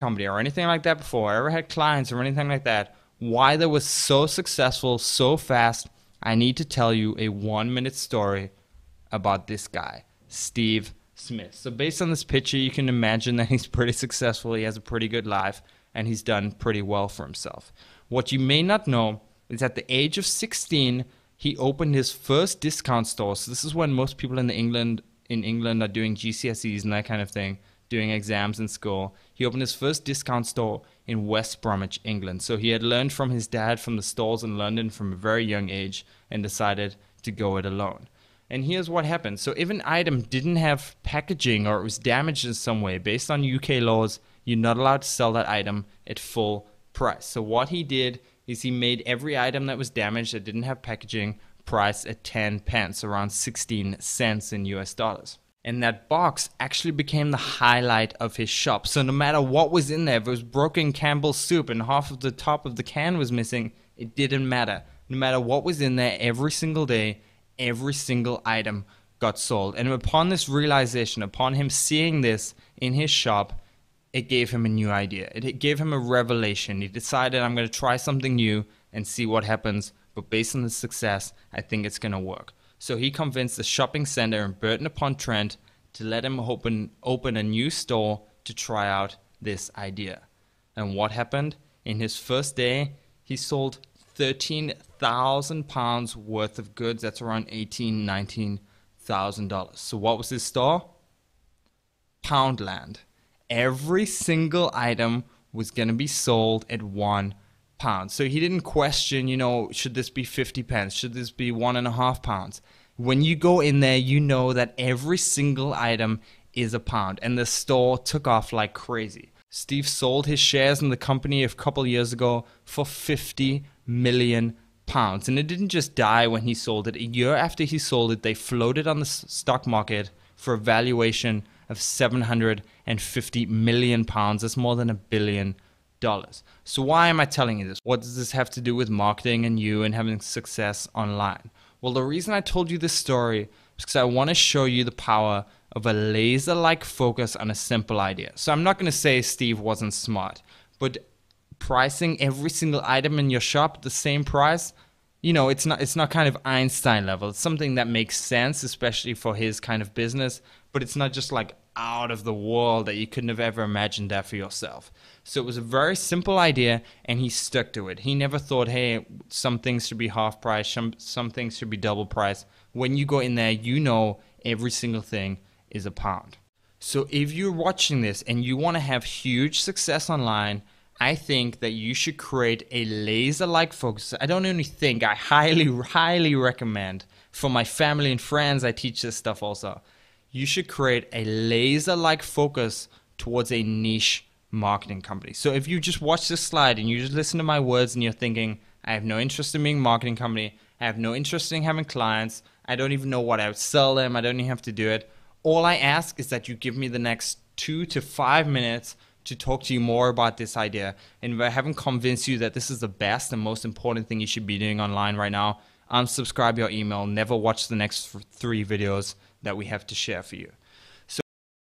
company or anything like that before, ever had clients or anything like that, why they was so successful so fast, I need to tell you a 1 minute story about this guy, Steve Smith. So based on this picture, you can imagine that he's pretty successful. He has a pretty good life and he's done pretty well for himself. What you may not know is at the age of 16, he opened his first discount store. So this is when most people in England are doing GCSEs and that kind of thing, doing exams in school. He opened his first discount store in West Bromwich, England. So he had learned from his dad from the stores in London from a very young age and decided to go it alone. And here's what happened. So if an item didn't have packaging or it was damaged in some way, based on UK laws, you're not allowed to sell that item at full price. So what he did is he made every item that was damaged that didn't have packaging priced at 10 pence, around 16 cents in US dollars. And that box actually became the highlight of his shop. So no matter what was in there, if it was broken Campbell's soup and half of the top of the can was missing, it didn't matter. No matter what was in there, every single day, every single item got sold. And upon this realization, upon him seeing this in his shop, it gave him a new idea. It gave him a revelation. He decided, I'm going to try something new and see what happens. But based on the success, I think it's going to work. So he convinced the shopping center in Burton-upon-Trent to let him open a new store to try out this idea. And what happened? In his first day, he sold £13,000 worth of goods. That's around $18,000, $19,000. So what was his store? Poundland. Every single item was going to be sold at £1. So he didn't question, should this be 50 pence? Should this be £1.50? When you go in there, you know that every single item is a pound. And the store took off like crazy. Steve sold his shares in the company a couple years ago for £50 million. And it didn't just die when he sold it. A year after he sold it, they floated on the stock market for a valuation of £750 million. That's more than $1 billion. So why am I telling you this? What does this have to do with marketing and you and having success online? Well, the reason I told you this story is because I want to show you the power of a laser-like focus on a simple idea. So I'm not going to say Steve wasn't smart, but pricing every single item in your shop the same price, it's not kind of Einstein level. It's something that makes sense, especially for his kind of business, but it's not just like out of the world that you couldn't have ever imagined that for yourself. So it was a very simple idea and he stuck to it. He never thought, hey, some things should be half price, some things should be double price. When you go in there, every single thing is a pound. So if you're watching this and you want to have huge success online, I think that you should create a laser-like focus. I don't only think, I highly recommend. For my family and friends, I teach this stuff also. You should create a laser-like focus towards a niche marketing company. So if you just watch this slide and you just listen to my words and you're thinking, I have no interest in being a marketing company, I have no interest in having clients, I don't even know what I would sell them, I don't even have to do it. All I ask is that you give me the next 2 to 5 minutes to talk to you more about this idea. And if I haven't convinced you that this is the best and most important thing you should be doing online right now, unsubscribe your email, never watch the next 3 videos that we have to share for you.